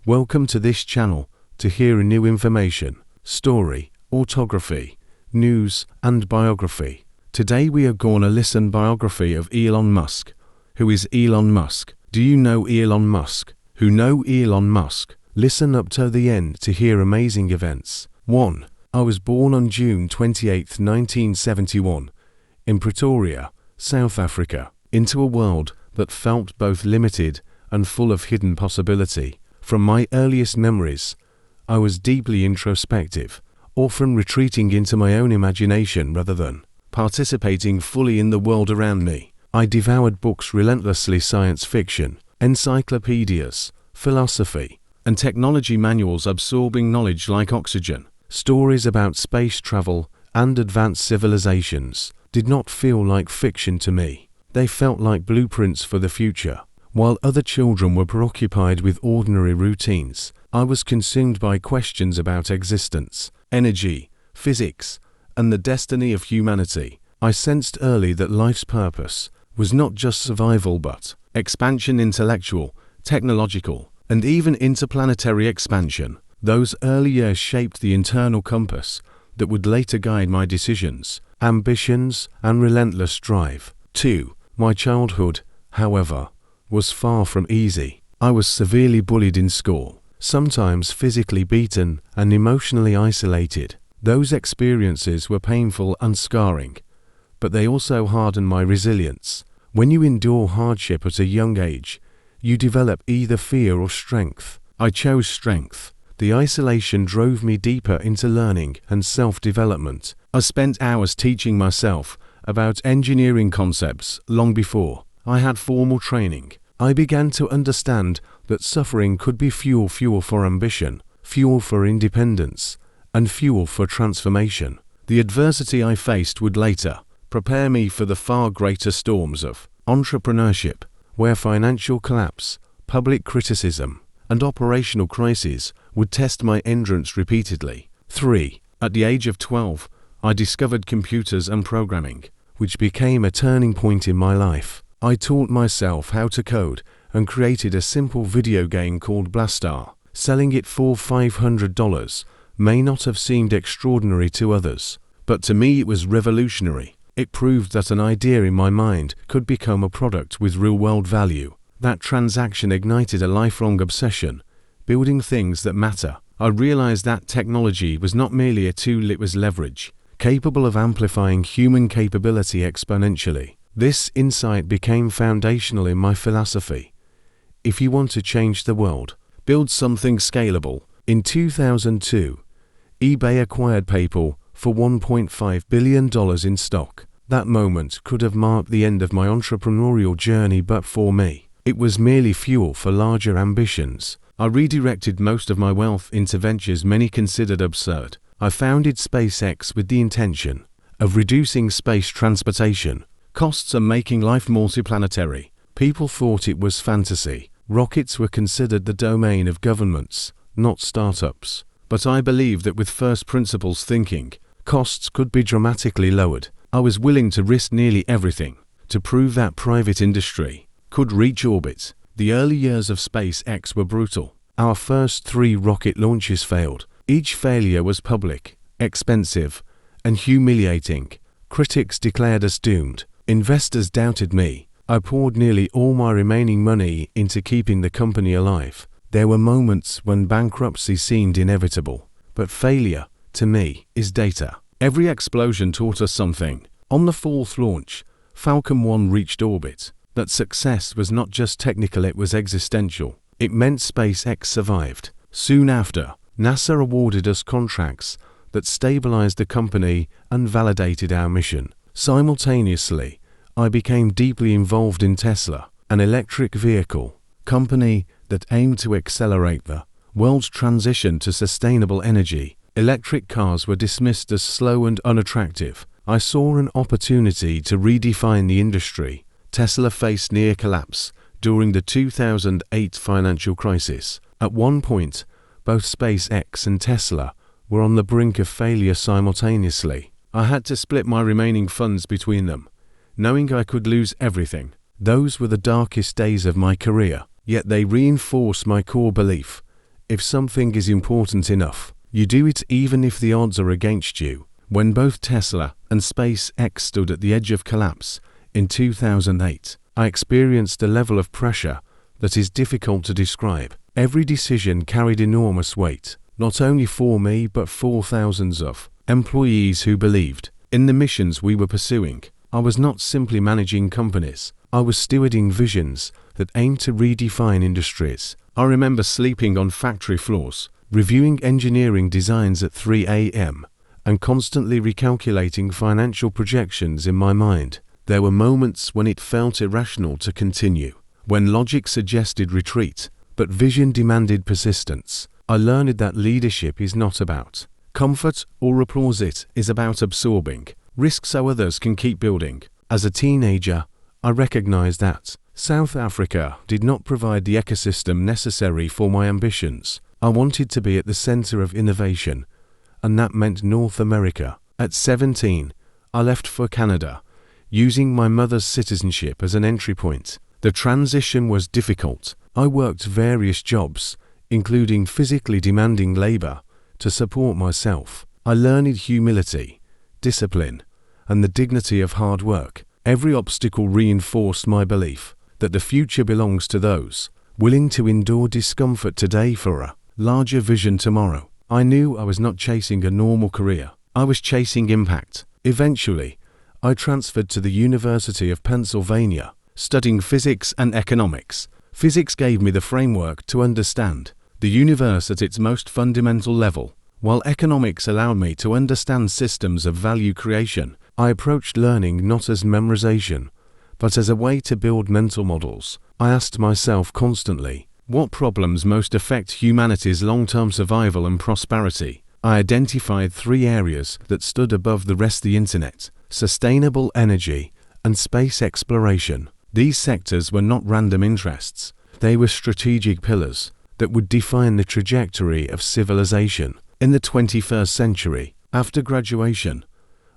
Welcome to this channel to hear new information, story, autobiography, news and biography. Today we are gonna listen biography of Elon Musk. Who is Elon Musk? Do you know Elon Musk? Who know Elon Musk? Listen up to the end to hear amazing events. 1. I was born on June 28, 1971, in Pretoria, South Africa, into a world that felt both limited and full of hidden possibility. From my earliest memories, I was deeply introspective, often retreating into my own imagination rather than participating fully in the world around me. I devoured books relentlessly, science fiction, encyclopedias, philosophy, and technology manuals absorbing knowledge like oxygen. Stories about space travel and advanced civilizations did not feel like fiction to me. They felt like blueprints for the future. While other children were preoccupied with ordinary routines, I was consumed by questions about existence, energy, physics, and the destiny of humanity. I sensed early that life's purpose was not just survival but expansion, intellectual, technological, and even interplanetary expansion. Those early years shaped the internal compass that would later guide my decisions, ambitions, and relentless drive. 2. My childhood, however, was far from easy. I was severely bullied in school, sometimes physically beaten and emotionally isolated. Those experiences were painful and scarring, but they also hardened my resilience. When you endure hardship at a young age, you develop either fear or strength. I chose strength. The isolation drove me deeper into learning and self-development. I spent hours teaching myself about engineering concepts long before I had formal training. I began to understand that suffering could be fuel for ambition, fuel for independence, and fuel for transformation. The adversity I faced would later prepare me for the far greater storms of entrepreneurship, where financial collapse, public criticism, and operational crises would test my endurance repeatedly. 3. At the age of 12, I discovered computers and programming, which became a turning point in my life. I taught myself how to code and created a simple video game called Blastar. Selling it for $500 may not have seemed extraordinary to others, but to me it was revolutionary. It proved that an idea in my mind could become a product with real-world value. That transaction ignited a lifelong obsession, building things that matter. I realized that technology was not merely a tool, it was leverage, capable of amplifying human capability exponentially. This insight became foundational in my philosophy. If you want to change the world, build something scalable. In 2002, eBay acquired PayPal for $1.5 billion in stock. That moment could have marked the end of my entrepreneurial journey, but for me, it was merely fuel for larger ambitions. I redirected most of my wealth into ventures many considered absurd. I founded SpaceX with the intention of reducing space transportation costs and making life multiplanetary. People thought it was fantasy. Rockets were considered the domain of governments, not startups. But I believed that with first principles thinking, costs could be dramatically lowered. I was willing to risk nearly everything to prove that private industry could reach orbit. The early years of SpaceX were brutal. Our first 3 rocket launches failed. Each failure was public, expensive, and humiliating. Critics declared us doomed. Investors doubted me. I poured nearly all my remaining money into keeping the company alive. There were moments when bankruptcy seemed inevitable, but failure, to me, is data. Every explosion taught us something. On the 4th launch, Falcon 1 reached orbit. That success was not just technical, it was existential. It meant SpaceX survived. Soon after, NASA awarded us contracts that stabilized the company and validated our mission. Simultaneously, I became deeply involved in Tesla, an electric vehicle company that aimed to accelerate the world's transition to sustainable energy. Electric cars were dismissed as slow and unattractive. I saw an opportunity to redefine the industry. Tesla faced near collapse during the 2008 financial crisis. At one point, both SpaceX and Tesla were on the brink of failure simultaneously. I had to split my remaining funds between them, knowing I could lose everything. Those were the darkest days of my career, yet they reinforced my core belief. If something is important enough, you do it even if the odds are against you. When both Tesla and SpaceX stood at the edge of collapse in 2008, I experienced a level of pressure that is difficult to describe. Every decision carried enormous weight, not only for me but for thousands of employees who believed in the missions we were pursuing. I was not simply managing companies, I was stewarding visions that aimed to redefine industries. I remember sleeping on factory floors, reviewing engineering designs at 3 a.m., and constantly recalculating financial projections in my mind. There were moments when it felt irrational to continue, when logic suggested retreat, but vision demanded persistence. I learned that leadership is not about comfort or applause, it is about absorbing risk so others can keep building. As a teenager, I recognized that South Africa did not provide the ecosystem necessary for my ambitions. I wanted to be at the center of innovation, and that meant North America. At 17, I left for Canada, using my mother's citizenship as an entry point. The transition was difficult. I worked various jobs, including physically demanding labor, to support myself. I learned humility, discipline, and the dignity of hard work. Every obstacle reinforced my belief that the future belongs to those willing to endure discomfort today for a larger vision tomorrow. I knew I was not chasing a normal career. I was chasing impact. Eventually, I transferred to the University of Pennsylvania, studying physics and economics. Physics gave me the framework to understand the universe at its most fundamental level, while economics allowed me to understand systems of value creation. I approached learning not as memorization, but as a way to build mental models. I asked myself constantly, what problems most affect humanity's long-term survival and prosperity? I identified 3 areas that stood above the rest: the internet, sustainable energy, and space exploration. These sectors were not random interests. They were strategic pillars that would define the trajectory of civilization. In the 21st century, after graduation,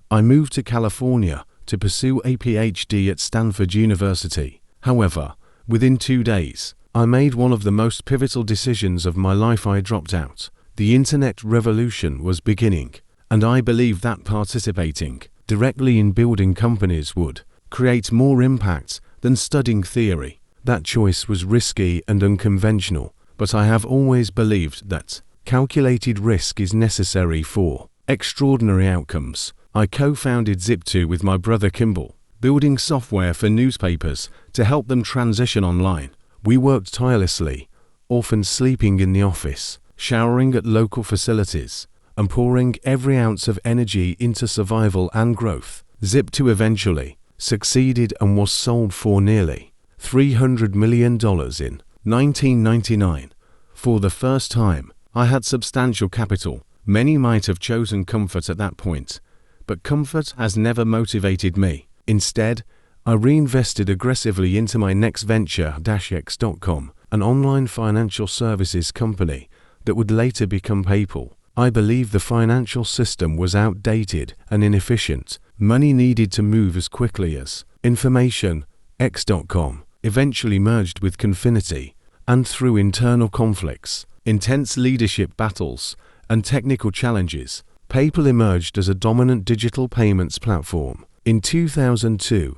I moved to California to pursue a PhD at Stanford University. However, within 2 days, I made one of the most pivotal decisions of my life. I dropped out. The internet revolution was beginning, and I believed that participating directly in building companies would create more impact than studying theory. That choice was risky and unconventional, but I have always believed that calculated risk is necessary for extraordinary outcomes. I co-founded Zip2 with my brother Kimball, building software for newspapers to help them transition online. We worked tirelessly, often sleeping in the office, showering at local facilities, and pouring every ounce of energy into survival and growth. Zip2 eventually succeeded and was sold for nearly $300 million in 1999. For the first time, I had substantial capital. Many might have chosen comfort at that point, but comfort has never motivated me. Instead, I reinvested aggressively into my next venture, X.com, an online financial services company that would later become PayPal. I believe the financial system was outdated and inefficient. Money needed to move as quickly as information. X.com eventually merged with Confinity, and through internal conflicts, intense leadership battles, and technical challenges, PayPal emerged as a dominant digital payments platform. In 2002,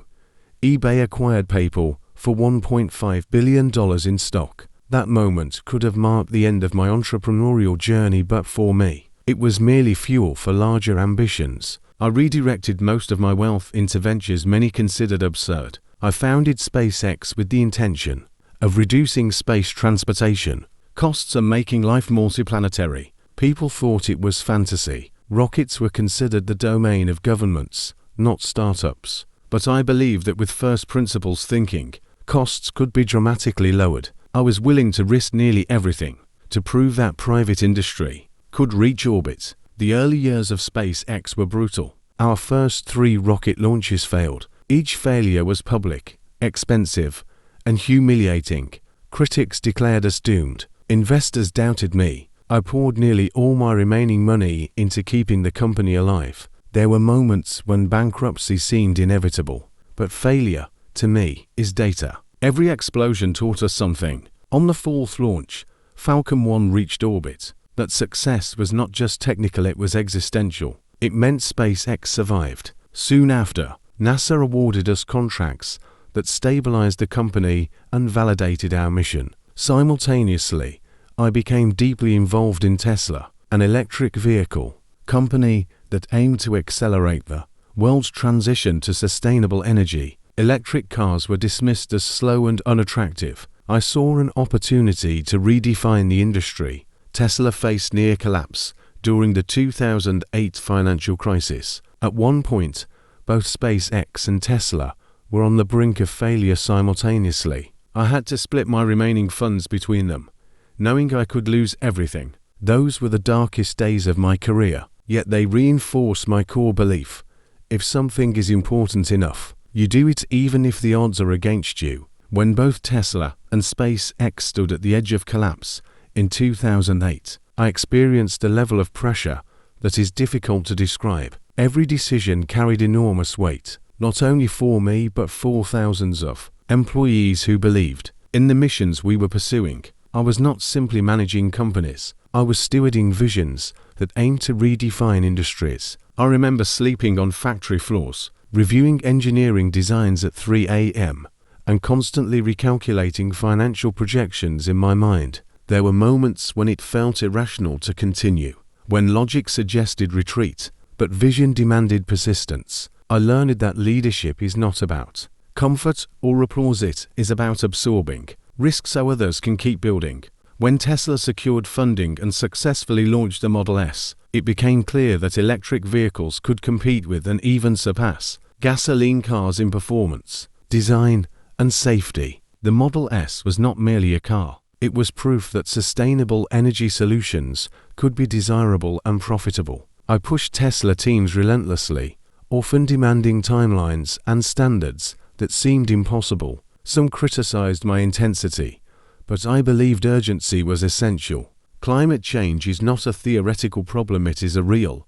eBay acquired PayPal for $1.5 billion in stock. That moment could have marked the end of my entrepreneurial journey, but for me, it was merely fuel for larger ambitions. I redirected most of my wealth into ventures many considered absurd. I founded SpaceX with the intention of reducing space transportation costs and making life multiplanetary. People thought it was fantasy. Rockets were considered the domain of governments, not startups. But I believed that with first principles thinking, costs could be dramatically lowered. I was willing to risk nearly everything to prove that private industry could reach orbit. The early years of SpaceX were brutal. Our first 3 rocket launches failed. Each failure was public, expensive, and humiliating. Critics declared us doomed. Investors doubted me. I poured nearly all my remaining money into keeping the company alive. There were moments when bankruptcy seemed inevitable, but failure, to me, is data. Every explosion taught us something. On the 4th launch, Falcon 1 reached orbit. That success was not just technical, it was existential. It meant SpaceX survived. Soon after, NASA awarded us contracts that stabilized the company and validated our mission. Simultaneously, I became deeply involved in Tesla, an electric vehicle company that aimed to accelerate the world's transition to sustainable energy. Electric cars were dismissed as slow and unattractive. I saw an opportunity to redefine the industry. Tesla faced near collapse during the 2008 financial crisis. At one point, both SpaceX and Tesla were on the brink of failure simultaneously. I had to split my remaining funds between them, knowing I could lose everything. Those were the darkest days of my career, yet they reinforce my core belief: if something is important enough, you do it even if the odds are against you. When both Tesla and SpaceX stood at the edge of collapse in 2008, I experienced a level of pressure that is difficult to describe. Every decision carried enormous weight, not only for me but for thousands of employees who believed in the missions we were pursuing. I was not simply managing companies, I was stewarding visions that aimed to redefine industries. I remember sleeping on factory floors, reviewing engineering designs at 3 a.m., and constantly recalculating financial projections in my mind. There were moments when it felt irrational to continue, when logic suggested retreat, but vision demanded persistence. I learned that leadership is not about comfort or applause, it is about absorbing risk so others can keep building. When Tesla secured funding and successfully launched the Model S, it became clear that electric vehicles could compete with and even surpass gasoline cars in performance, design, and safety. The Model S was not merely a car. It was proof that sustainable energy solutions could be desirable and profitable. I pushed Tesla teams relentlessly, often demanding timelines and standards that seemed impossible. Some criticized my intensity, but I believed urgency was essential. Climate change is not a theoretical problem, it is a real,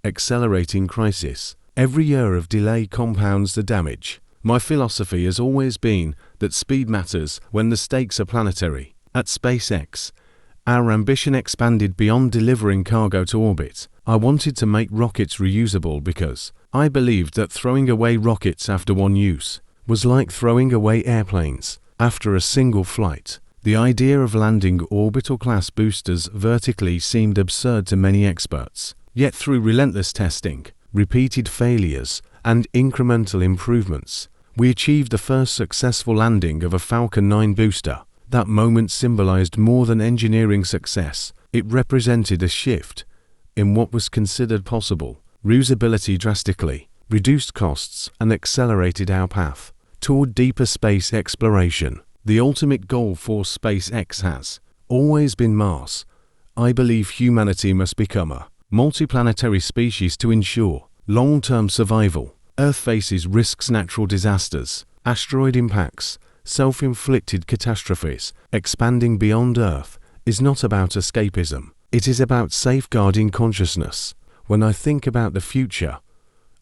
accelerating crisis. Every year of delay compounds the damage. My philosophy has always been that speed matters when the stakes are planetary. At SpaceX, our ambition expanded beyond delivering cargo to orbit. I wanted to make rockets reusable because I believed that throwing away rockets after one use was like throwing away airplanes after a single flight. The idea of landing orbital-class boosters vertically seemed absurd to many experts. Yet through relentless testing, repeated failures, and incremental improvements, we achieved the first successful landing of a Falcon 9 booster. That moment symbolized more than engineering success. It represented a shift in what was considered possible. Reusability drastically reduced costs and accelerated our path toward deeper space exploration. The ultimate goal for SpaceX has always been Mars. I believe humanity must become a multiplanetary species to ensure long-term survival. Earth faces risks: natural disasters, asteroid impacts, self-inflicted catastrophes. Expanding beyond Earth is not about escapism. It is about safeguarding consciousness. When I think about the future,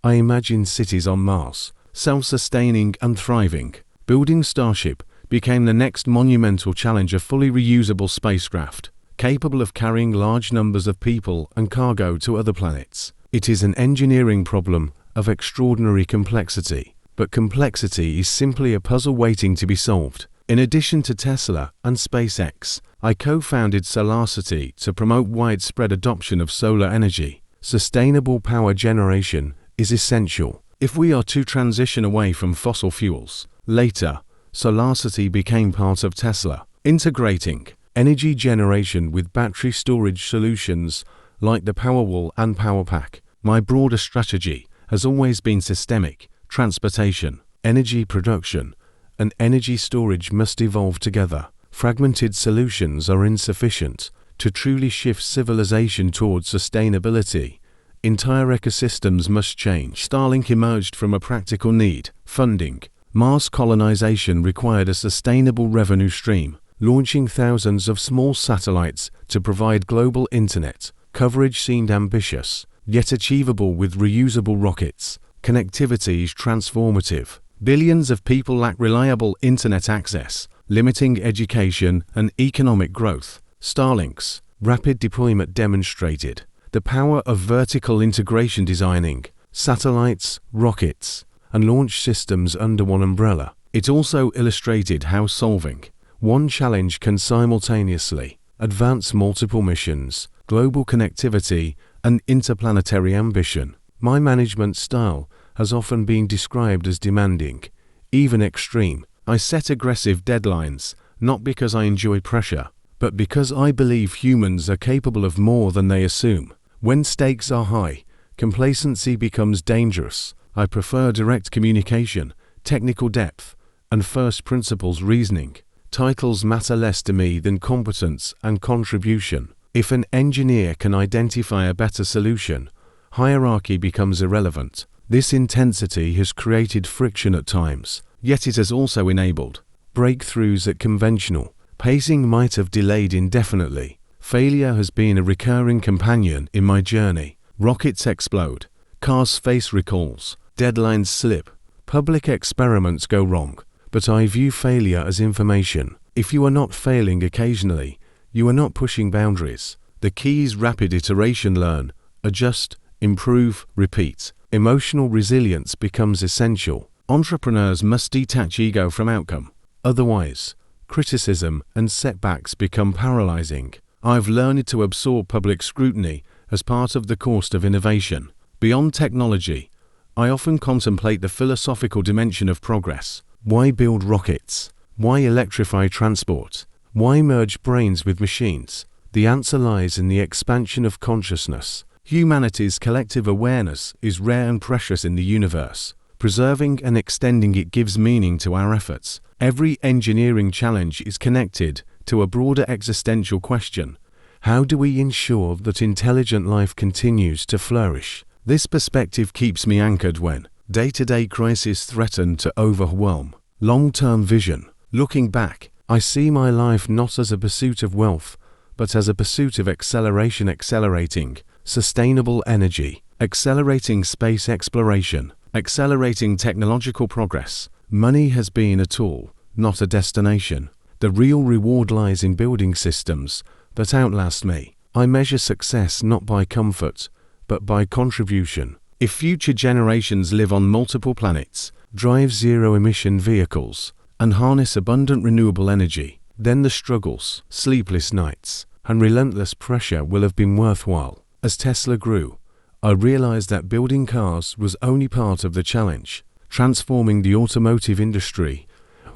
I imagine cities on Mars, self-sustaining and thriving. Building Starship became the next monumental challenge: a fully reusable spacecraft, capable of carrying large numbers of people and cargo to other planets. It is an engineering problem of extraordinary complexity, but complexity is simply a puzzle waiting to be solved. In addition to Tesla and SpaceX, I co-founded Solarcity to promote widespread adoption of solar energy. Sustainable power generation is essential if we are to transition away from fossil fuels. Later, Solarcity became part of Tesla, integrating energy generation with battery storage solutions like the Powerwall and Powerpack. My broader strategy has always been systemic. Transportation, energy production, and energy storage must evolve together. Fragmented solutions are insufficient to truly shift civilization towards sustainability. Entire ecosystems must change. Starlink emerged from a practical need. Funding. Mars colonization required a sustainable revenue stream, launching thousands of small satellites to provide global internet coverage seemed ambitious, yet achievable with reusable rockets. Connectivity is transformative. Billions of people lack reliable internet access, limiting education and economic growth. Starlink's rapid deployment demonstrated the power of vertical integration, designing satellites, rockets, and launch systems under one umbrella. It also illustrated how solving one challenge can simultaneously advance multiple missions, global connectivity, and interplanetary ambition. My management style has often been described as demanding, even extreme. I set aggressive deadlines, not because I enjoy pressure, but because I believe humans are capable of more than they assume. When stakes are high, complacency becomes dangerous. I prefer direct communication, technical depth, and first principles reasoning. Titles matter less to me than competence and contribution. If an engineer can identify a better solution, hierarchy becomes irrelevant. This intensity has created friction at times, yet it has also enabled breakthroughs at conventional pacing might have delayed indefinitely. Failure has been a recurring companion in my journey. Rockets explode, cars face recalls, deadlines slip, public experiments go wrong, but I view failure as information. If you are not failing occasionally, you are not pushing boundaries. The key is rapid iteration: learn, adjust, improve, repeat. Emotional resilience becomes essential. Entrepreneurs must detach ego from outcome. Otherwise, criticism and setbacks become paralyzing. I've learned to absorb public scrutiny as part of the cost of innovation. Beyond technology, I often contemplate the philosophical dimension of progress. Why build rockets? Why electrify transport? Why merge brains with machines? The answer lies in the expansion of consciousness. Humanity's collective awareness is rare and precious in the universe. Preserving and extending it gives meaning to our efforts. Every engineering challenge is connected to a broader existential question. How do we ensure that intelligent life continues to flourish? This perspective keeps me anchored when day-to-day crises threaten to overwhelm. Long-term vision. Looking back, I see my life not as a pursuit of wealth, but as a pursuit of acceleration, accelerating sustainable energy, accelerating space exploration, accelerating technological progress. Money has been a tool, not a destination. The real reward lies in building systems that outlast me. I measure success not by comfort, but by contribution. If future generations live on multiple planets, drive zero-emission vehicles, and harness abundant renewable energy, then the struggles, sleepless nights, and relentless pressure will have been worthwhile. As Tesla grew, I realized that building cars was only part of the challenge. Transforming the automotive industry,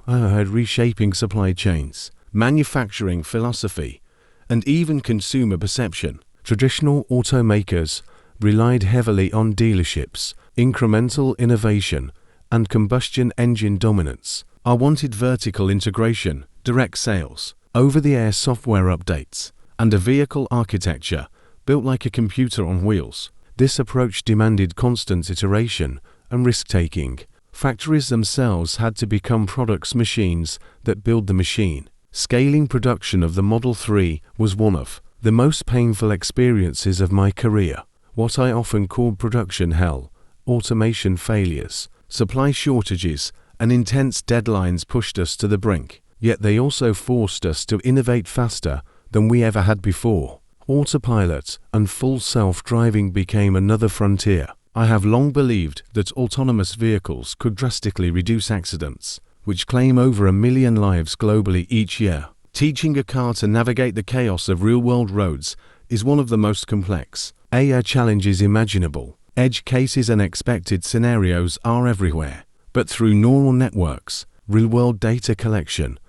reshaping supply chains, manufacturing philosophy, and even consumer perception. Traditional automakers relied heavily on dealerships, incremental innovation, and combustion engine dominance. I wanted vertical integration, direct sales, over-the-air software updates, and a vehicle architecture built like a computer on wheels. This approach demanded constant iteration and risk-taking. Factories themselves had to become products, machines that build the machine. Scaling production of the Model 3 was one of the most painful experiences of my career. What I often called production hell, automation failures, supply shortages, and intense deadlines pushed us to the brink. Yet they also forced us to innovate faster than we ever had before. Autopilot and full self-driving became another frontier. I have long believed that autonomous vehicles could drastically reduce accidents, which claim over 1 million lives globally each year. Teaching a car to navigate the chaos of real-world roads is one of the most complex AI challenges imaginable. Edge cases and unexpected scenarios are everywhere, but through neural networks, real-world data collection,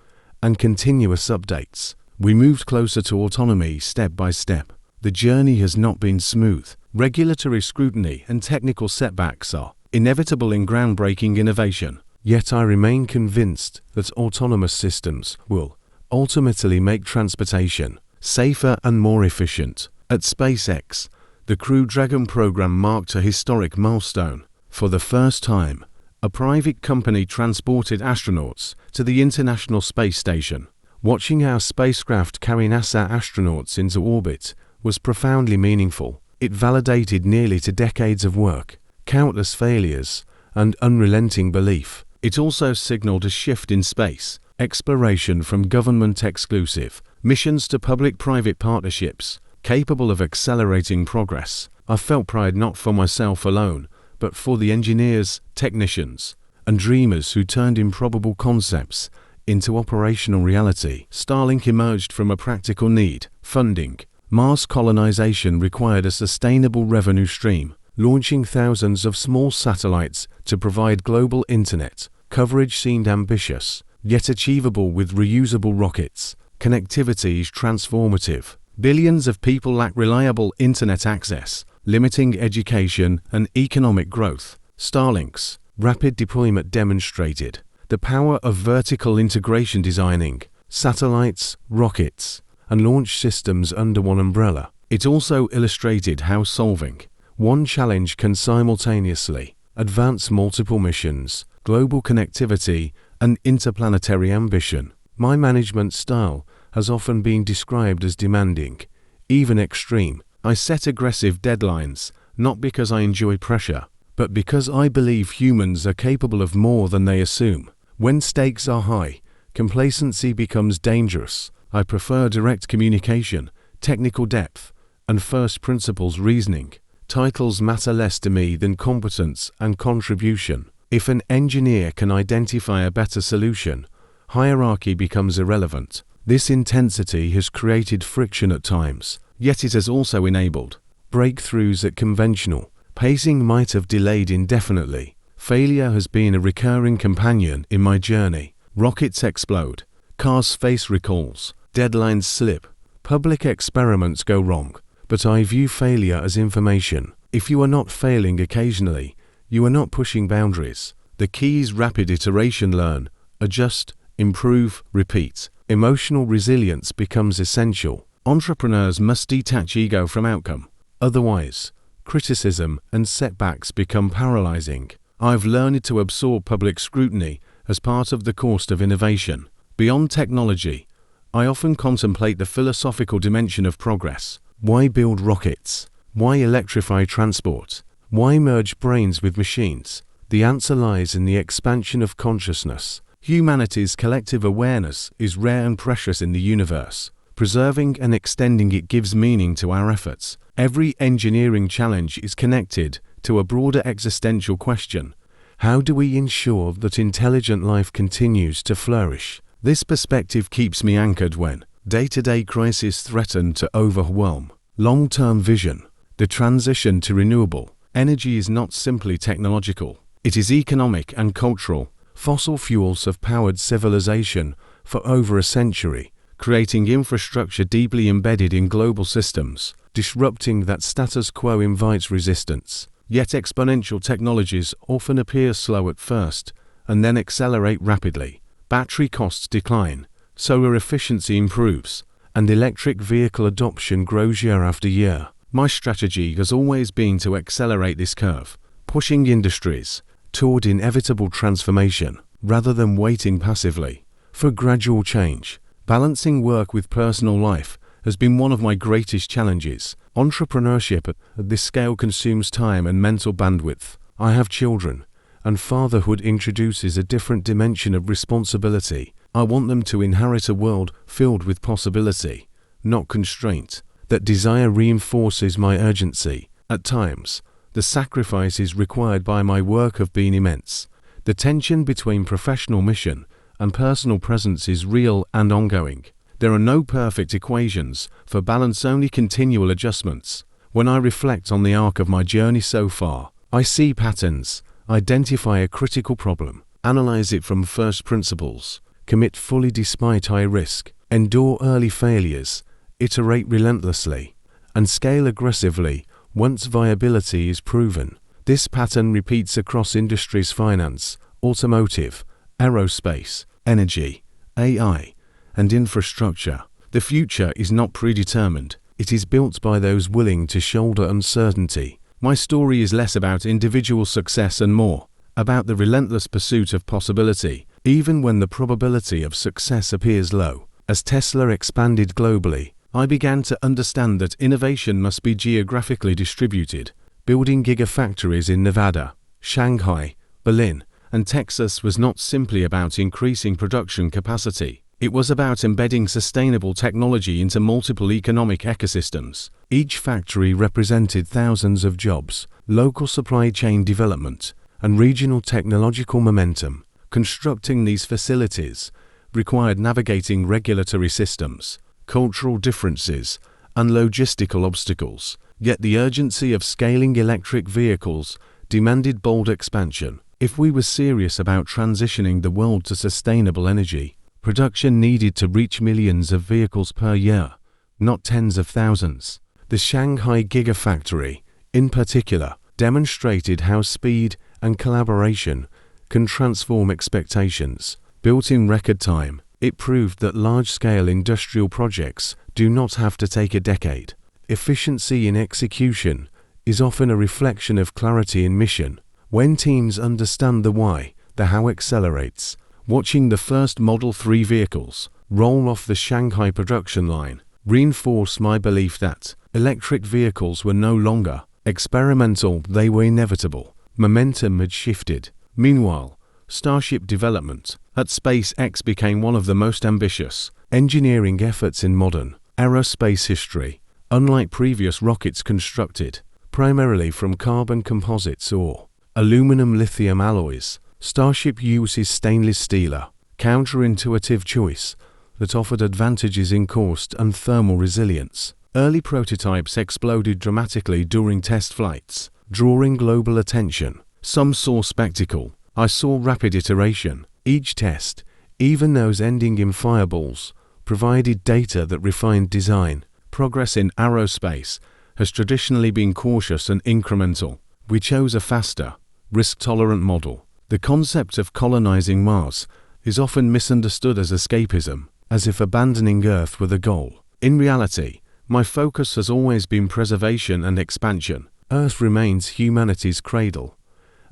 and continuous updates, we moved closer to autonomy step by step. The journey has not been smooth. Regulatory scrutiny and technical setbacks are inevitable in groundbreaking innovation. Yet I remain convinced that autonomous systems will ultimately make transportation safer and more efficient. At SpaceX, the Crew Dragon program marked a historic milestone. For the first time, a private company transported astronauts to the International Space Station. Watching our spacecraft carry NASA astronauts into orbit was profoundly meaningful. It validated nearly 2 decades of work, countless failures, and unrelenting belief. It also signaled a shift in space exploration from government exclusive missions to public-private partnerships, capable of accelerating progress. I felt pride not for myself alone, but for the engineers, technicians, and dreamers who turned improbable concepts into operational reality. Starlink emerged from a practical need, funding. Mars colonization required a sustainable revenue stream, launching thousands of small satellites to provide global internet. Coverage seemed ambitious, yet achievable with reusable rockets. Connectivity is transformative. Billions of people lack reliable internet access, limiting education and economic growth. Starlink's rapid deployment demonstrated the power of vertical integration, designing satellites, rockets, and launch systems under one umbrella. It also illustrated how solving one challenge can simultaneously advance multiple missions, global connectivity, and interplanetary ambition. My management style has often been described as demanding, even extreme. I set aggressive deadlines, not because I enjoy pressure, but because I believe humans are capable of more than they assume. When stakes are high, complacency becomes dangerous. I prefer direct communication, technical depth, and first principles reasoning. Titles matter less to me than competence and contribution. If an engineer can identify a better solution, hierarchy becomes irrelevant. This intensity has created friction at times, yet it has also enabled breakthroughs at conventional. Pacing might have delayed indefinitely. Failure has been a recurring companion in my journey. Rockets explode, cars face recalls, deadlines slip, public experiments go wrong, but I view failure as information. If you are not failing occasionally, you are not pushing boundaries. The key is rapid iteration. Learn, adjust, improve, repeat. Emotional resilience becomes essential. Entrepreneurs must detach ego from outcome. Otherwise, criticism and setbacks become paralyzing. I've learned to absorb public scrutiny as part of the cost of innovation. Beyond technology, I often contemplate the philosophical dimension of progress. Why build rockets? Why electrify transport? Why merge brains with machines? The answer lies in the expansion of consciousness. Humanity's collective awareness is rare and precious in the universe. Preserving and extending it gives meaning to our efforts. Every engineering challenge is connected to a broader existential question. How do we ensure that intelligent life continues to flourish? This perspective keeps me anchored when day-to-day crises threaten to overwhelm. Long-term vision. The transition to renewable energy is not simply technological. It is economic and cultural. Fossil fuels have powered civilization for over a century, creating infrastructure deeply embedded in global systems. Disrupting that status quo invites resistance. Yet exponential technologies often appear slow at first and then accelerate rapidly. Battery costs decline, solar efficiency improves, and electric vehicle adoption grows year after year. My strategy has always been to accelerate this curve, pushing industries toward inevitable transformation rather than waiting passively for gradual change. Balancing work with personal life has been one of my greatest challenges. Entrepreneurship at this scale consumes time and mental bandwidth. I have children, and fatherhood introduces a different dimension of responsibility. I want them to inherit a world filled with possibility, not constraint. That desire reinforces my urgency. At times, the sacrifices required by my work have been immense. The tension between professional mission and personal presence is real and ongoing. There are no perfect equations for balance, only continual adjustments. When I reflect on the arc of my journey so far, I see patterns, identify a critical problem, analyze it from first principles, commit fully despite high risk, endure early failures, iterate relentlessly, and scale aggressively once viability is proven. This pattern repeats across industries: finance, automotive, aerospace, energy, AI, and infrastructure. The future is not predetermined. It is built by those willing to shoulder uncertainty. My story is less about individual success and more about the relentless pursuit of possibility, even when the probability of success appears low. As Tesla expanded globally, I began to understand that innovation must be geographically distributed. Building gigafactories in Nevada, Shanghai, Berlin, And Texas was not simply about increasing production capacity. It was about embedding sustainable technology into multiple economic ecosystems. Each factory represented thousands of jobs, local supply chain development, and regional technological momentum. Constructing these facilities required navigating regulatory systems, cultural differences, and logistical obstacles. Yet the urgency of scaling electric vehicles demanded bold expansion. If we were serious about transitioning the world to sustainable energy, production needed to reach millions of vehicles per year, not tens of thousands. The Shanghai Gigafactory, in particular, demonstrated how speed and collaboration can transform expectations. Built in record time, it proved that large-scale industrial projects do not have to take a decade. Efficiency in execution is often a reflection of clarity in mission. When teams understand the why, the how accelerates. Watching the first Model 3 vehicles roll off the Shanghai production line reinforced my belief that electric vehicles were no longer experimental, they were inevitable. Momentum had shifted. Meanwhile, Starship development at SpaceX became one of the most ambitious engineering efforts in modern aerospace history. Unlike previous rockets constructed primarily from carbon composites or aluminum lithium alloys, Starship uses stainless steel, a counterintuitive choice that offered advantages in cost and thermal resilience. Early prototypes exploded dramatically during test flights, drawing global attention. Some saw spectacle. I saw rapid iteration. Each test, even those ending in fireballs, provided data that refined design. Progress in aerospace has traditionally been cautious and incremental. We chose a faster, risk-tolerant model. The concept of colonizing Mars is often misunderstood as escapism, as if abandoning Earth were the goal. In reality, my focus has always been preservation and expansion. Earth remains humanity's cradle,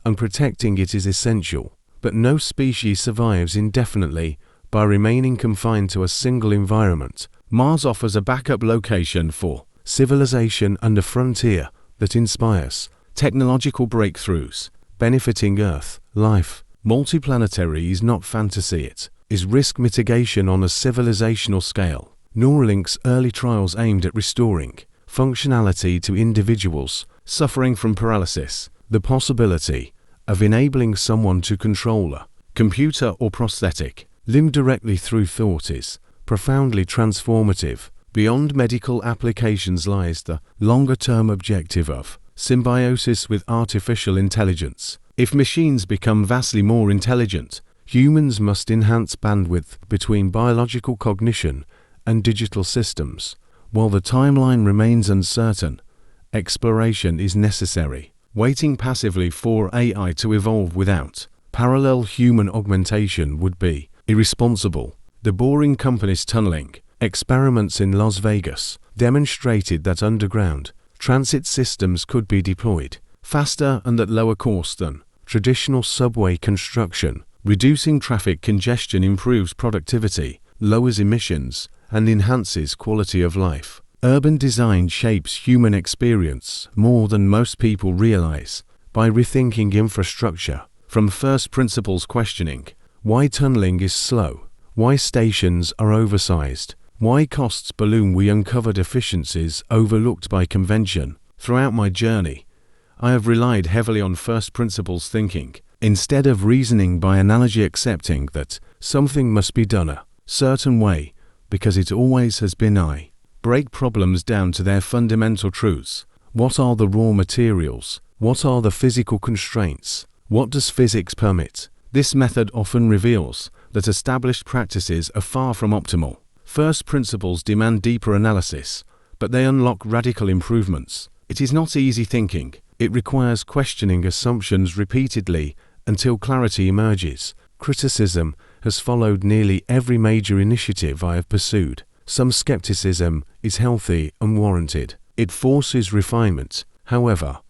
and protecting it is essential. But no species survives indefinitely by remaining confined to a single environment. Mars offers a backup location for civilization and a frontier that inspires technological breakthroughs, benefiting Earth life. Multiplanetary is not fantasy, it is risk mitigation on a civilizational scale. Neuralink's early trials aimed at restoring functionality to individuals suffering from paralysis. The possibility of enabling someone to control a computer or prosthetic limb directly through thought is profoundly transformative. Beyond medical applications lies the longer-term objective of symbiosis with artificial intelligence. If machines become vastly more intelligent, humans must enhance bandwidth between biological cognition and digital systems. While the timeline remains uncertain, exploration is necessary. Waiting passively for AI to evolve without parallel human augmentation would be irresponsible. The Boring Company's tunneling experiments in Las Vegas demonstrated that underground transit systems could be deployed faster and at lower cost than traditional subway construction. Reducing traffic congestion improves productivity, lowers emissions, and enhances quality of life. Urban design shapes human experience more than most people realize. By rethinking infrastructure from first principles, questioning why tunneling is slow, why stations are oversized, why costs balloon, we uncovered efficiencies overlooked by convention. Throughout my journey, I have relied heavily on first principles thinking, instead of reasoning by analogy, accepting that something must be done a certain way because it always has been. I break problems down to their fundamental truths. What are the raw materials? What are the physical constraints? What does physics permit? This method often reveals that established practices are far from optimal. First principles demand deeper analysis, but they unlock radical improvements. It is not easy thinking. It requires questioning assumptions repeatedly until clarity emerges. Criticism has followed nearly every major initiative I have pursued. Some skepticism is healthy and warranted. It forces refinement. However,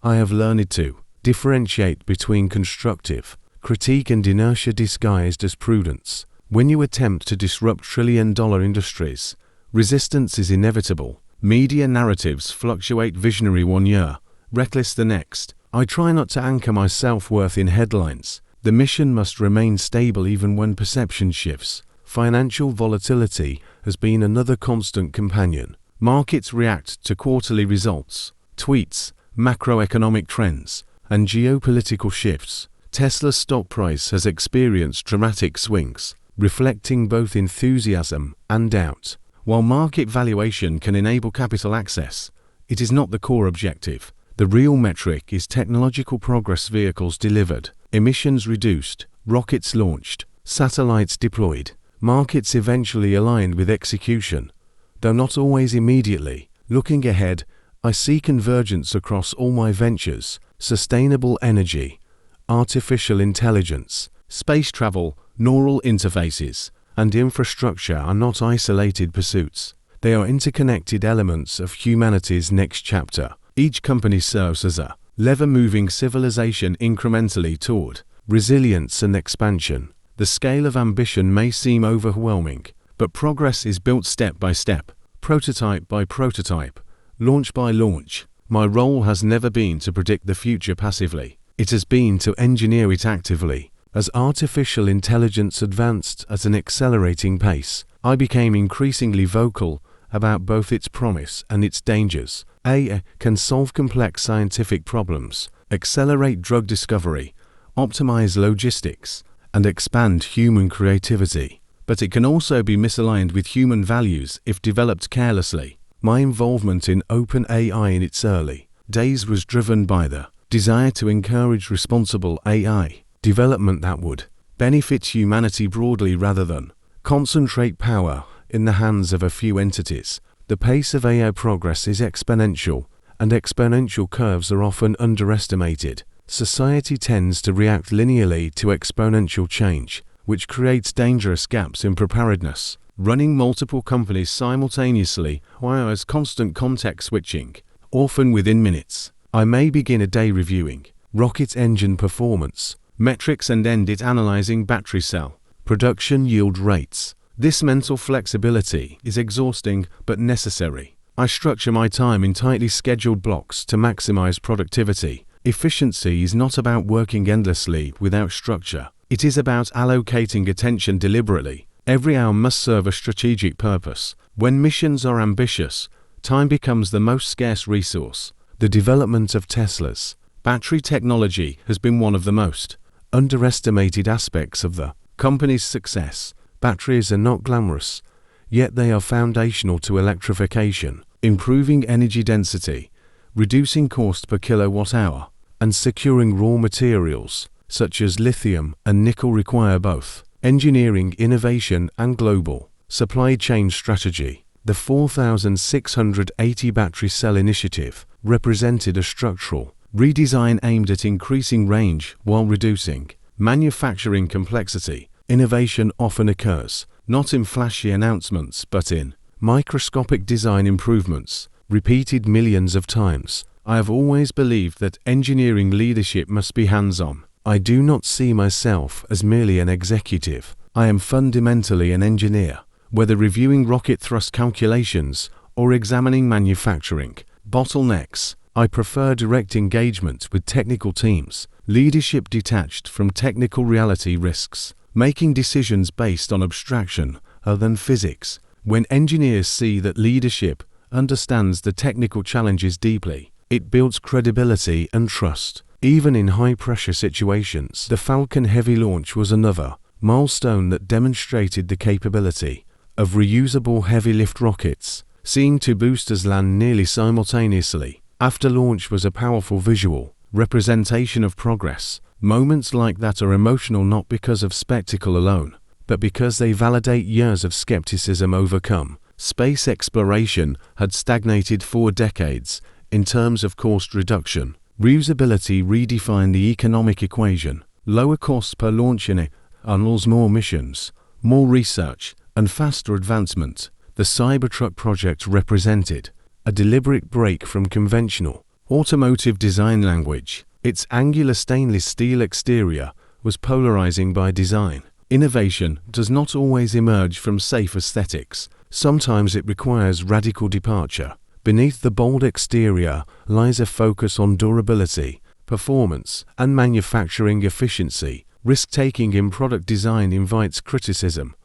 I have learned to differentiate between constructive critique and inertia disguised as prudence. When you attempt to disrupt trillion-dollar industries, resistance is inevitable. Media narratives fluctuate: visionary one year, reckless the next. I try not to anchor my self-worth in headlines. The mission must remain stable even when perception shifts. Financial volatility has been another constant companion. Markets react to quarterly results, tweets, macroeconomic trends, and geopolitical shifts. Tesla's stock price has experienced dramatic swings, reflecting both enthusiasm and doubt. While market valuation can enable capital access, it is not the core objective. The real metric is technological progress: vehicles delivered, emissions reduced, rockets launched, satellites deployed, markets eventually aligned with execution, though not always immediately. Looking ahead, I see convergence across all my ventures: sustainable energy, artificial intelligence, space travel, neural interfaces, and infrastructure are not isolated pursuits. They are interconnected elements of humanity's next chapter. Each company serves as a lever moving civilization incrementally toward resilience and expansion. The scale of ambition may seem overwhelming, but progress is built step by step, prototype by prototype, launch by launch. My role has never been to predict the future passively. It has been to engineer it actively. As artificial intelligence advanced at an accelerating pace, I became increasingly vocal about both its promise and its dangers. AI can solve complex scientific problems, accelerate drug discovery, optimize logistics, and expand human creativity. But it can also be misaligned with human values if developed carelessly. My involvement in OpenAI in its early days was driven by the desire to encourage responsible AI development that would benefit humanity broadly rather than concentrate power in the hands of a few entities. The pace of AI progress is exponential, and exponential curves are often underestimated. Society tends to react linearly to exponential change, which creates dangerous gaps in preparedness. Running multiple companies simultaneously requires constant context switching, often within minutes. I may begin a day reviewing rocket engine performance metrics and end it analyzing battery cell production yield rates. This mental flexibility is exhausting but necessary. I structure my time in tightly scheduled blocks to maximize productivity. Efficiency is not about working endlessly without structure. It is about allocating attention deliberately. Every hour must serve a strategic purpose. When missions are ambitious, time becomes the most scarce resource. The development of Tesla's battery technology has been one of the most underestimated aspects of the company's success. Batteries are not glamorous, yet they are foundational to electrification, improving energy density, reducing cost per kilowatt hour, and securing raw materials, such as lithium and nickel, require both engineering innovation and global supply chain strategy. The 4,680 battery cell initiative represented a structural redesign aimed at increasing range while reducing manufacturing complexity. Innovation often occurs not in flashy announcements but in microscopic design improvements, repeated millions of times. I have always believed that engineering leadership must be hands-on. I do not see myself as merely an executive. I am fundamentally an engineer, whether reviewing rocket thrust calculations or examining manufacturing bottlenecks. I prefer direct engagement with technical teams, leadership detached from technical reality risks, making decisions based on abstraction other than physics. When engineers see that leadership understands the technical challenges deeply, it builds credibility and trust. Even in high-pressure situations, the Falcon Heavy launch was another milestone that demonstrated the capability of reusable heavy-lift rockets. Seeing two boosters land nearly simultaneously after launch was a powerful visual representation of progress. Moments like that are emotional not because of spectacle alone, but because they validate years of skepticism overcome. Space exploration had stagnated for decades in terms of cost reduction. Reusability redefined the economic equation. Lower costs per launch enables more missions, more research, and faster advancement. The Cybertruck project represented a deliberate break from conventional automotive design language. Its angular stainless steel exterior was polarizing by design. Innovation does not always emerge from safe aesthetics. Sometimes it requires radical departure. Beneath the bold exterior lies a focus on durability, performance, and manufacturing efficiency. Risk-taking in product design invites criticism,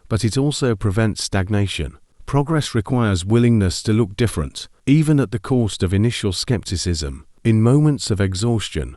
but it also prevents stagnation. Progress requires willingness to look different, even at the cost of initial skepticism. In moments of exhaustion,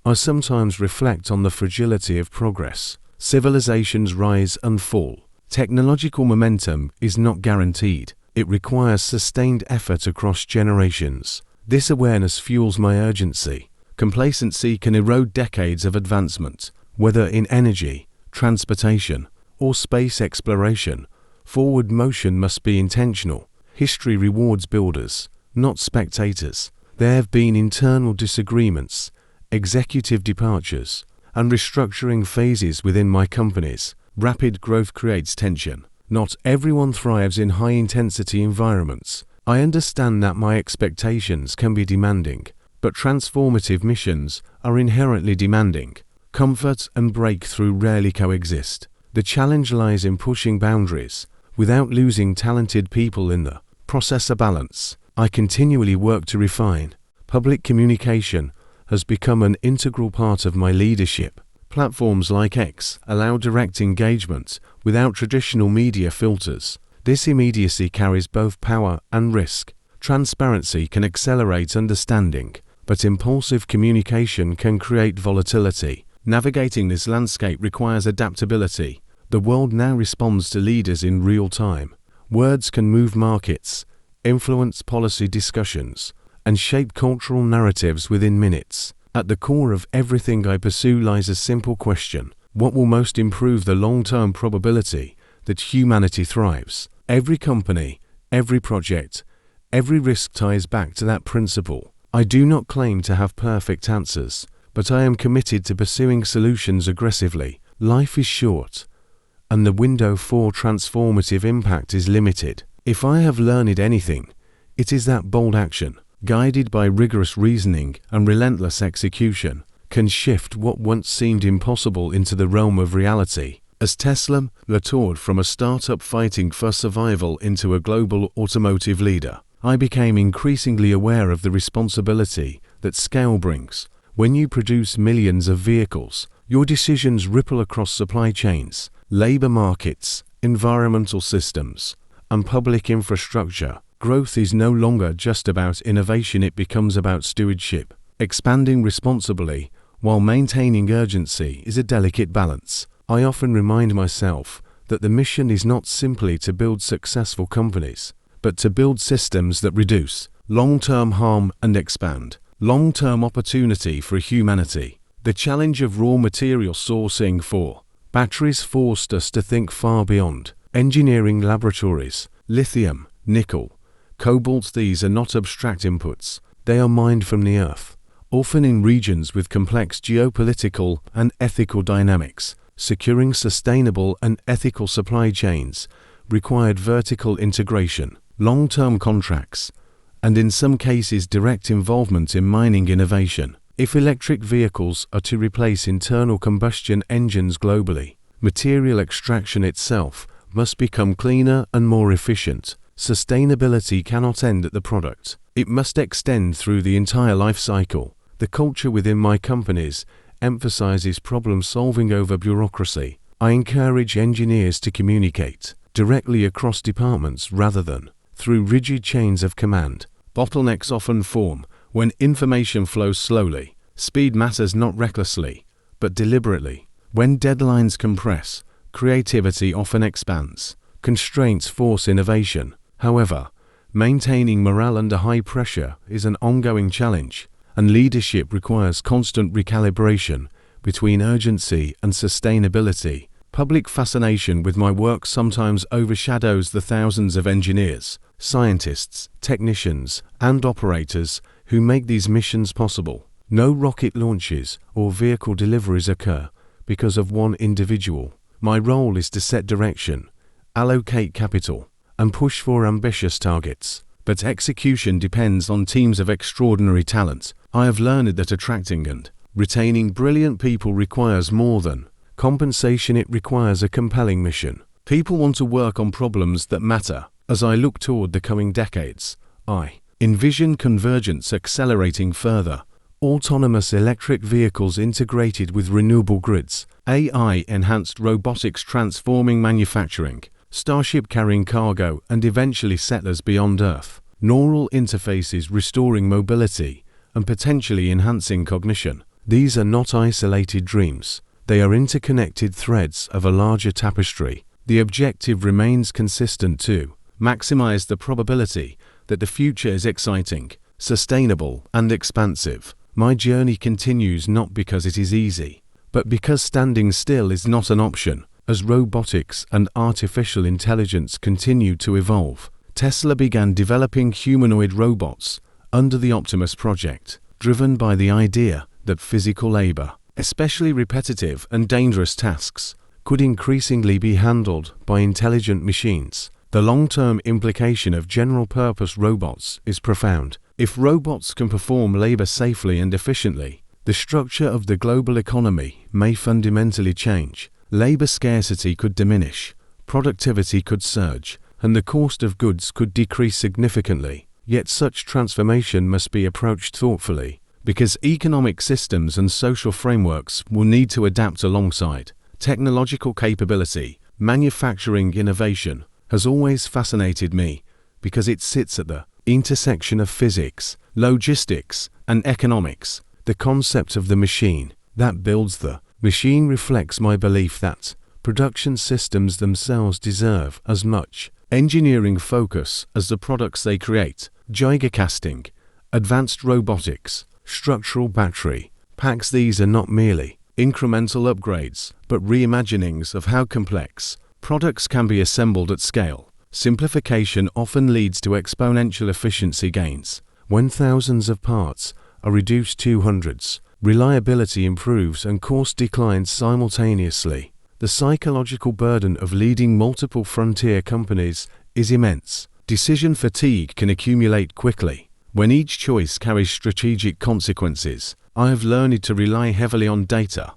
I sometimes reflect on the fragility of progress. Civilizations rise and fall. Technological momentum is not guaranteed. It requires sustained effort across generations. This awareness fuels my urgency. Complacency can erode decades of advancement. Whether in energy, transportation, or space exploration, forward motion must be intentional. History rewards builders, not spectators. There have been internal disagreements, executive departures, and restructuring phases within my companies. Rapid growth creates tension. Not everyone thrives in high-intensity environments. I understand that my expectations can be demanding, but transformative missions are inherently demanding. Comfort and breakthrough rarely coexist. The challenge lies in pushing boundaries without losing talented people in the process. A balance. I continually work to refine. Public communication has become an integral part of my leadership. Platforms like X allow direct engagement without traditional media filters. This immediacy carries both power and risk. Transparency can accelerate understanding, but impulsive communication can create volatility. Navigating this landscape requires adaptability. The world now responds to leaders in real time. Words can move markets, influence policy discussions, and shape cultural narratives within minutes. At the core of everything I pursue lies a simple question: what will most improve the long-term probability that humanity thrives? Every company, every project, every risk ties back to that principle. I do not claim to have perfect answers, but I am committed to pursuing solutions aggressively. Life is short, and the window for transformative impact is limited. If I have learned anything, it is that bold action, guided by rigorous reasoning and relentless execution, can shift what once seemed impossible into the realm of reality. As Tesla matured from a startup fighting for survival into a global automotive leader, I became increasingly aware of the responsibility that scale brings. When you produce millions of vehicles, your decisions ripple across supply chains, labor markets, environmental systems, and public infrastructure. Growth is no longer just about innovation, it becomes about stewardship. Expanding responsibly while maintaining urgency is a delicate balance. I often remind myself that the mission is not simply to build successful companies, but to build systems that reduce long-term harm and expand long-term opportunity for humanity. The challenge of raw material sourcing for batteries forced us to think far beyond engineering laboratories. Lithium, nickel, cobalt, these are not abstract inputs. They are mined from the earth, often in regions with complex geopolitical and ethical dynamics. Securing sustainable and ethical supply chains required vertical integration, long-term contracts, and in some cases direct involvement in mining innovation. If electric vehicles are to replace internal combustion engines globally, material extraction itself must become cleaner and more efficient. Sustainability cannot end at the product. It must extend through the entire life cycle. The culture within my companies emphasizes problem solving over bureaucracy. I encourage engineers to communicate directly across departments rather than through rigid chains of command. Bottlenecks often form when information flows slowly. Speed matters not recklessly, but deliberately. When deadlines compress, creativity often expands. Constraints force innovation. However, maintaining morale under high pressure is an ongoing challenge, and leadership requires constant recalibration between urgency and sustainability. Public fascination with my work sometimes overshadows the thousands of engineers, scientists, technicians, and operators who make these missions possible. No rocket launches or vehicle deliveries occur because of one individual. My role is to set direction, allocate capital, and push for ambitious targets. But execution depends on teams of extraordinary talent. I have learned that attracting and retaining brilliant people requires more than compensation. It requires a compelling mission. People want to work on problems that matter. As I look toward the coming decades, I envision convergence accelerating further. autonomous electric vehicles integrated with renewable grids, AI-enhanced robotics transforming manufacturing, Starship carrying cargo and eventually settlers beyond Earth, neural interfaces restoring mobility and potentially enhancing cognition. These are not isolated dreams. They are interconnected threads of a larger tapestry. The objective remains consistent too: maximize the probability that the future is exciting, sustainable, and expansive. My journey continues not because it is easy, but because standing still is not an option. As robotics and artificial intelligence continue to evolve, Tesla began developing humanoid robots under the Optimus project, driven by the idea that physical labor, especially repetitive and dangerous tasks, could increasingly be handled by intelligent machines. The long-term implication of general-purpose robots is profound. If robots can perform labor safely and efficiently, the structure of the global economy may fundamentally change. Labor scarcity could diminish, productivity could surge, and the cost of goods could decrease significantly. Yet such transformation must be approached thoughtfully, because economic systems and social frameworks will need to adapt alongside. Technological capability, manufacturing innovation, has always fascinated me because it sits at the intersection of physics, logistics, and economics. The concept of the machine that builds the machine reflects my belief that production systems themselves deserve as much engineering focus as the products they create. Gigacasting, advanced robotics, structural battery packs. These are not merely incremental upgrades, but reimaginings of how complex products can be assembled at scale. Simplification often leads to exponential efficiency gains. When thousands of parts are reduced to hundreds, reliability improves and cost declines simultaneously. The psychological burden of leading multiple frontier companies is immense. Decision fatigue can accumulate quickly when each choice carries strategic consequences. I have learned to rely heavily on data,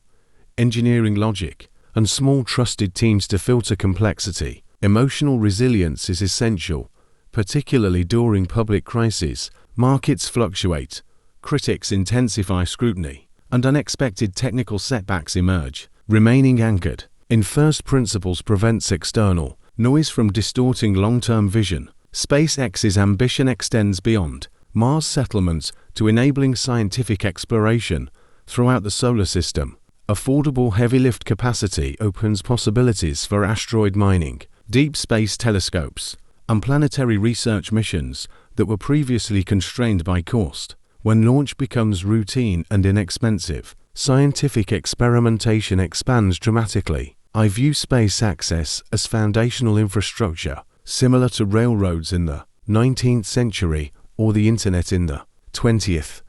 engineering logic, and small trusted teams to filter complexity. Emotional resilience is essential, particularly during public crises. Markets fluctuate, critics intensify scrutiny, and unexpected technical setbacks emerge. Remaining anchored in first principles prevents external noise from distorting long-term vision. SpaceX's ambition extends beyond Mars settlement to enabling scientific exploration throughout the solar system. Affordable heavy-lift capacity opens possibilities for asteroid mining, deep space telescopes, and planetary research missions that were previously constrained by cost. When launch becomes routine and inexpensive, scientific experimentation expands dramatically. I view space access as foundational infrastructure, similar to railroads in the 19th century or the internet in the 20th.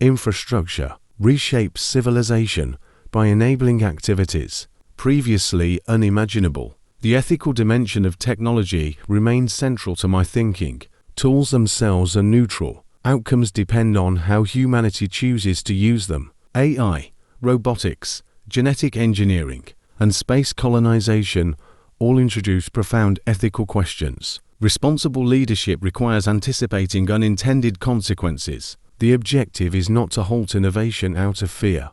Infrastructure reshapes civilization by enabling activities previously unimaginable. The ethical dimension of technology remains central to my thinking. Tools themselves are neutral. Outcomes depend on how humanity chooses to use them. AI, robotics, genetic engineering, and space colonization all introduce profound ethical questions. Responsible leadership requires anticipating unintended consequences. The objective is not to halt innovation out of fear,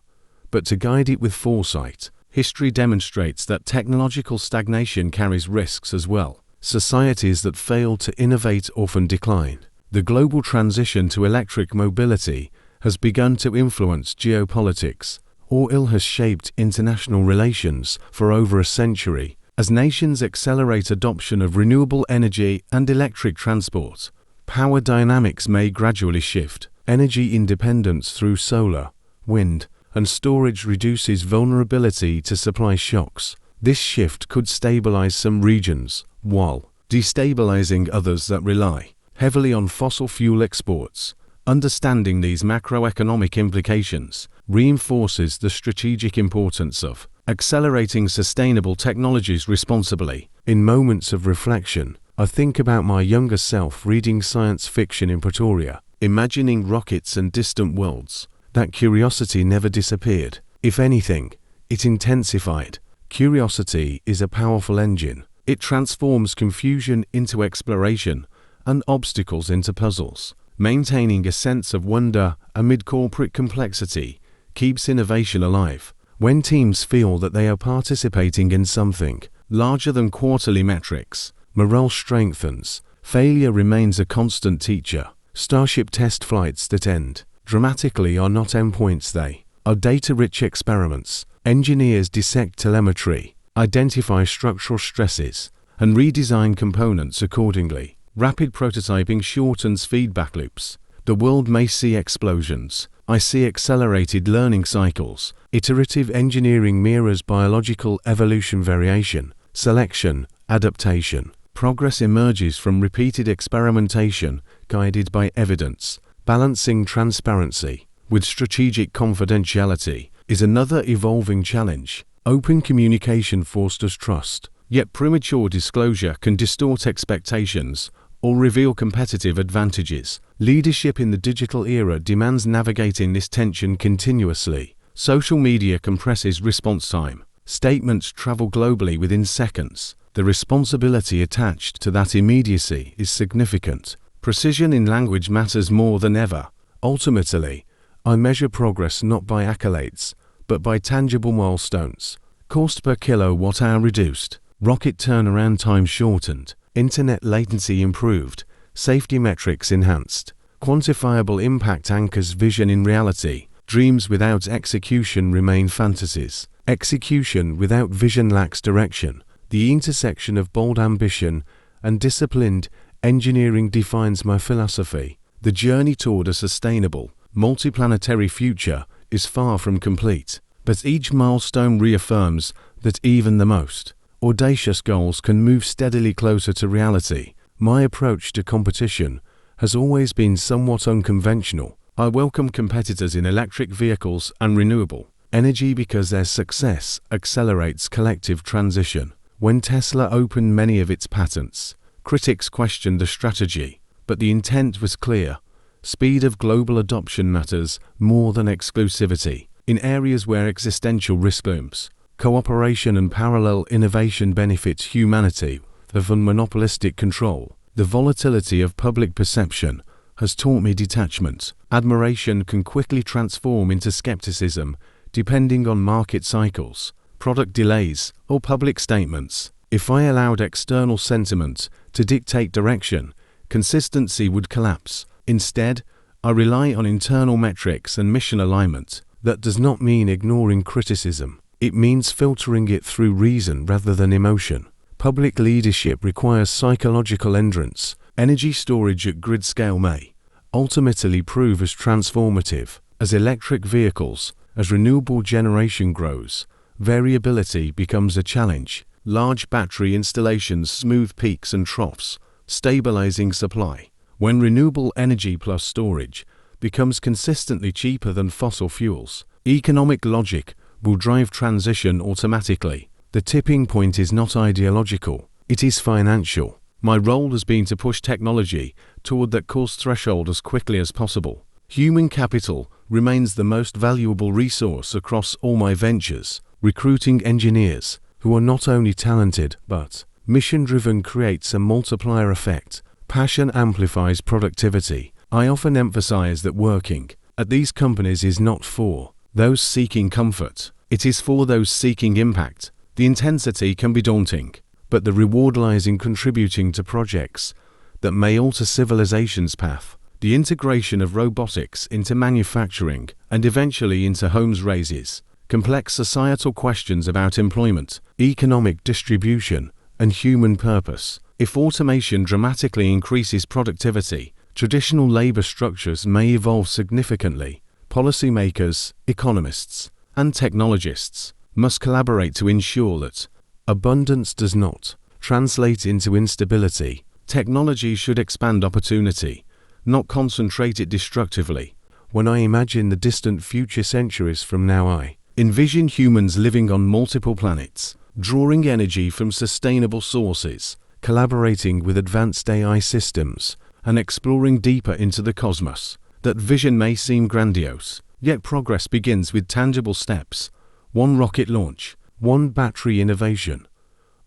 but to guide it with foresight. History demonstrates that technological stagnation carries risks as well. Societies that fail to innovate often decline. The global transition to electric mobility has begun to influence geopolitics. Oil has shaped international relations for over a century. As nations accelerate adoption of renewable energy and electric transport, power dynamics may gradually shift. Energy independence through solar, wind, and storage reduces vulnerability to supply shocks. This shift could stabilize some regions, while destabilizing others that rely heavily on fossil fuel exports. Understanding these macroeconomic implications reinforces the strategic importance of accelerating sustainable technologies responsibly. In moments of reflection, I think about my younger self reading science fiction in Pretoria, imagining rockets and distant worlds. That curiosity never disappeared. If anything, it intensified. Curiosity is a powerful engine. It transforms confusion into exploration and obstacles into puzzles. Maintaining a sense of wonder amid corporate complexity keeps innovation alive. When teams feel that they are participating in something larger than quarterly metrics, morale strengthens. Failure remains a constant teacher. Starship test flights that end dramatically are not endpoints, they are data-rich experiments. Engineers dissect telemetry, identify structural stresses, and redesign components accordingly. Rapid prototyping shortens feedback loops. The world may see explosions. I see accelerated learning cycles. Iterative engineering mirrors biological evolution: variation, selection, adaptation. Progress emerges from repeated experimentation, guided by evidence. Balancing transparency with strategic confidentiality is another evolving challenge. Open communication fosters trust, yet premature disclosure can distort expectations or reveal competitive advantages. Leadership in the digital era demands navigating this tension continuously. Social media compresses response time. Statements travel globally within seconds. The responsibility attached to that immediacy is significant. Precision in language matters more than ever. Ultimately, I measure progress not by accolades, but by tangible milestones. Cost per kilowatt-hour reduced, rocket turnaround time shortened, internet latency improved, safety metrics enhanced. Quantifiable impact anchors vision in reality. Dreams without execution remain fantasies. Execution without vision lacks direction. The intersection of bold ambition and disciplined engineering defines my philosophy. The journey toward a sustainable, multiplanetary future is far from complete, but each milestone reaffirms that even the most audacious goals can move steadily closer to reality. My approach to competition has always been somewhat unconventional. I welcome competitors in electric vehicles and renewable energy because their success accelerates collective transition. When Tesla opened many of its patents, critics questioned the strategy, but the intent was clear. Speed of global adoption matters more than exclusivity. In areas where existential risk looms, cooperation and parallel innovation benefits humanity than monopolistic control. The volatility of public perception has taught me detachment. Admiration can quickly transform into skepticism depending on market cycles, product delays, or public statements. If I allowed external sentiment to dictate direction, consistency would collapse. Instead, I rely on internal metrics and mission alignment. That does not mean ignoring criticism. It means filtering it through reason rather than emotion. Public leadership requires psychological endurance. Energy storage at grid scale may ultimately prove as transformative as electric vehicles. As renewable generation grows, variability becomes a challenge. Large battery installations smooth peaks and troughs, stabilizing supply. When renewable energy plus storage becomes consistently cheaper than fossil fuels, economic logic will drive transition automatically. The tipping point is not ideological, it is financial. My role has been to push technology toward that cost threshold as quickly as possible. Human capital remains the most valuable resource across all my ventures. Recruiting engineers who are not only talented but mission-driven creates a multiplier effect. Passion amplifies productivity. I often emphasize that working at these companies is not for those seeking comfort. It is for those seeking impact. The intensity can be daunting, but the reward lies in contributing to projects that may alter civilization's path. The integration of robotics into manufacturing and eventually into homes raises complex societal questions about employment, economic distribution, and human purpose. If automation dramatically increases productivity, traditional labor structures may evolve significantly. Policymakers, economists, and technologists must collaborate to ensure that abundance does not translate into instability. Technology should expand opportunity, not concentrate it destructively. When I imagine the distant future centuries from now, I envision humans living on multiple planets, drawing energy from sustainable sources, collaborating with advanced AI systems, and exploring deeper into the cosmos. That vision may seem grandiose, yet progress begins with tangible steps. One rocket launch, one battery innovation,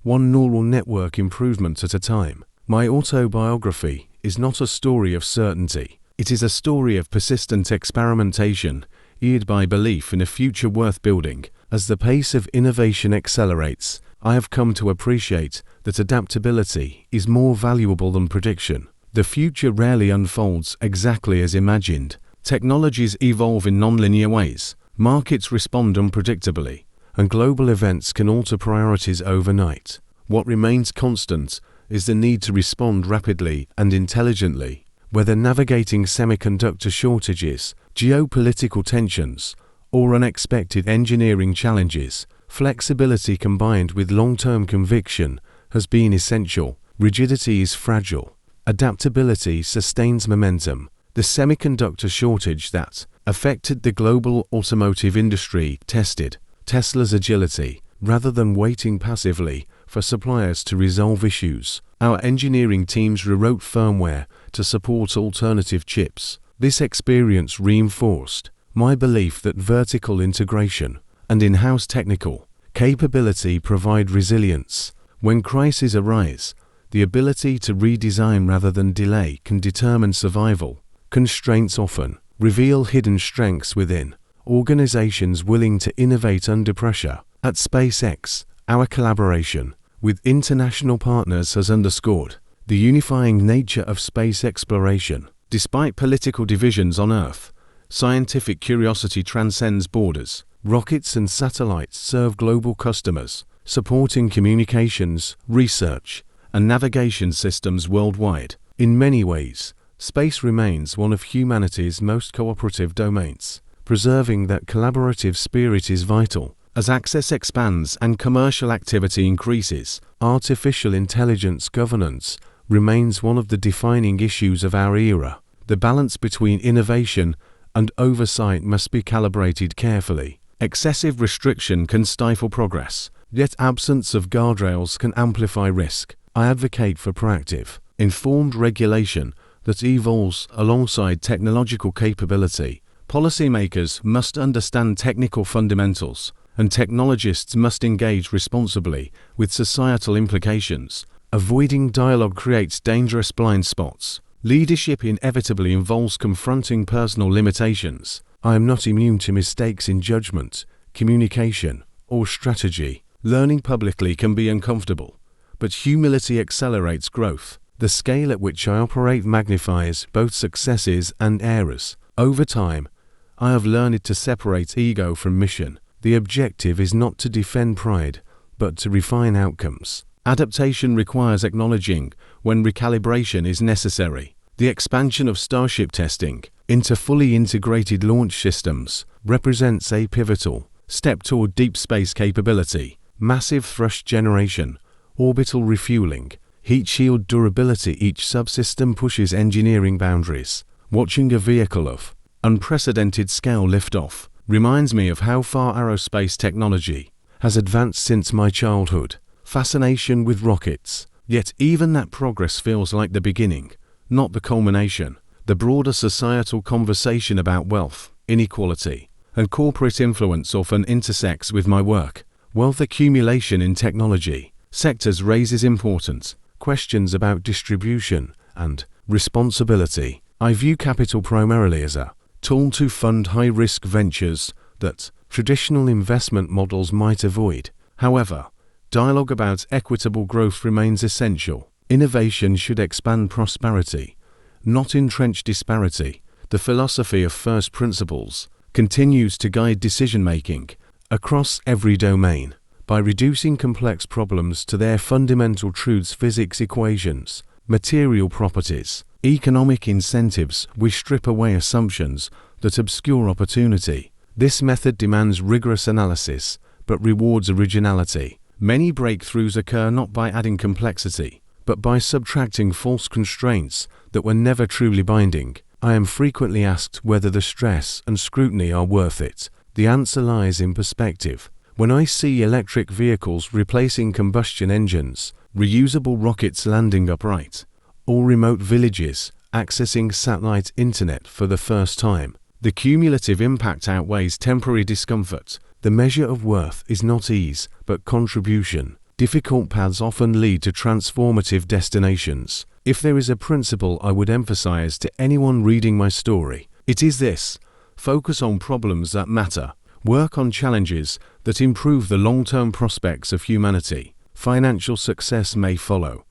one neural network improvement at a time. My autobiography is not a story of certainty, It is a story of persistent experimentation, geared by belief in a future worth building. As the pace of innovation accelerates, I have come to appreciate that adaptability is more valuable than prediction. The future rarely unfolds exactly as imagined. Technologies evolve in nonlinear ways, markets respond unpredictably, and global events can alter priorities overnight. What remains constant is the need to respond rapidly and intelligently. Whether navigating semiconductor shortages, geopolitical tensions, or unexpected engineering challenges, flexibility combined with long-term conviction has been essential. Rigidity is fragile. Adaptability sustains momentum. The semiconductor shortage that affected the global automotive industry tested Tesla's agility. Rather than waiting passively for suppliers to resolve issues, our engineering teams rewrote firmware to support alternative chips. This experience reinforced my belief that vertical integration and in-house technical capability provide resilience. When crises arise, the ability to redesign rather than delay can determine survival. Constraints often reveal hidden strengths within organizations willing to innovate under pressure. At SpaceX, our collaboration with international partners has underscored the unifying nature of space exploration. Despite political divisions on Earth, scientific curiosity transcends borders. Rockets and satellites serve global customers, supporting communications, research, and navigation systems worldwide. In many ways, space remains one of humanity's most cooperative domains. Preserving that collaborative spirit is vital. As access expands and commercial activity increases, artificial intelligence governance remains one of the defining issues of our era. The balance between innovation and oversight must be calibrated carefully. Excessive restriction can stifle progress, yet absence of guardrails can amplify risk. I advocate for proactive, informed regulation that evolves alongside technological capability. Policymakers must understand technical fundamentals, and technologists must engage responsibly with societal implications. Avoiding dialogue creates dangerous blind spots. Leadership inevitably involves confronting personal limitations. I am not immune to mistakes in judgment, communication, or strategy. Learning publicly can be uncomfortable, but humility accelerates growth. The scale at which I operate magnifies both successes and errors. Over time, I have learned to separate ego from mission. The objective is not to defend pride, but to refine outcomes. Adaptation requires acknowledging when recalibration is necessary. The expansion of Starship testing into fully integrated launch systems represents a pivotal step toward deep space capability. Massive thrust generation, orbital refueling, heat shield durability. Each subsystem pushes engineering boundaries. Watching a vehicle of unprecedented scale lift off reminds me of how far aerospace technology has advanced since my childhood. Fascination with rockets. Yet even that progress feels like the beginning, not the culmination. The broader societal conversation about wealth, inequality, and corporate influence often intersects with my work. Wealth accumulation in technology sectors raises important questions about distribution and responsibility. I view capital primarily as a tool to fund high-risk ventures that traditional investment models might avoid. However, dialogue about equitable growth remains essential. Innovation should expand prosperity, not entrench disparity. The philosophy of first principles continues to guide decision-making across every domain. By reducing complex problems to their fundamental truths, physics equations, material properties, economic incentives, we strip away assumptions that obscure opportunity. This method demands rigorous analysis, but rewards originality. Many breakthroughs occur not by adding complexity, but by subtracting false constraints that were never truly binding. I am frequently asked whether the stress and scrutiny are worth it. The answer lies in perspective. When I see electric vehicles replacing combustion engines, reusable rockets landing upright, or remote villages accessing satellite internet for the first time, the cumulative impact outweighs temporary discomfort. The measure of worth is not ease, but contribution. Difficult paths often lead to transformative destinations. If there is a principle I would emphasize to anyone reading my story, it is this: focus on problems that matter. Work on challenges that improve the long-term prospects of humanity. Financial success may follow,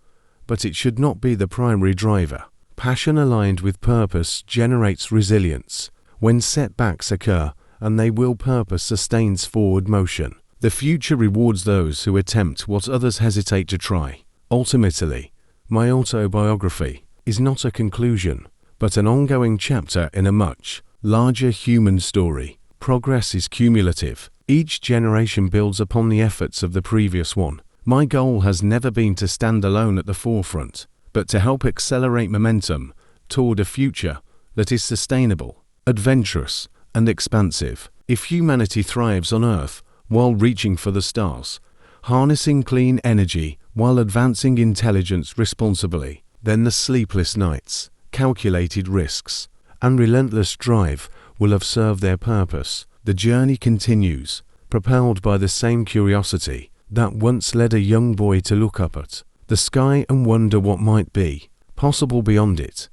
but it should not be the primary driver. Passion aligned with purpose generates resilience. When setbacks occur, and they will, purpose sustains forward motion. The future rewards those who attempt what others hesitate to try. Ultimately, my autobiography is not a conclusion, but an ongoing chapter in a much larger human story. Progress is cumulative. Each generation builds upon the efforts of the previous one. My goal has never been to stand alone at the forefront, but to help accelerate momentum toward a future that is sustainable, adventurous, and expansive. If humanity thrives on Earth while reaching for the stars, harnessing clean energy while advancing intelligence responsibly, then the sleepless nights, calculated risks, and relentless drive will have served their purpose. The journey continues, propelled by the same curiosity that once led a young boy to look up at the sky and wonder what might be possible beyond it.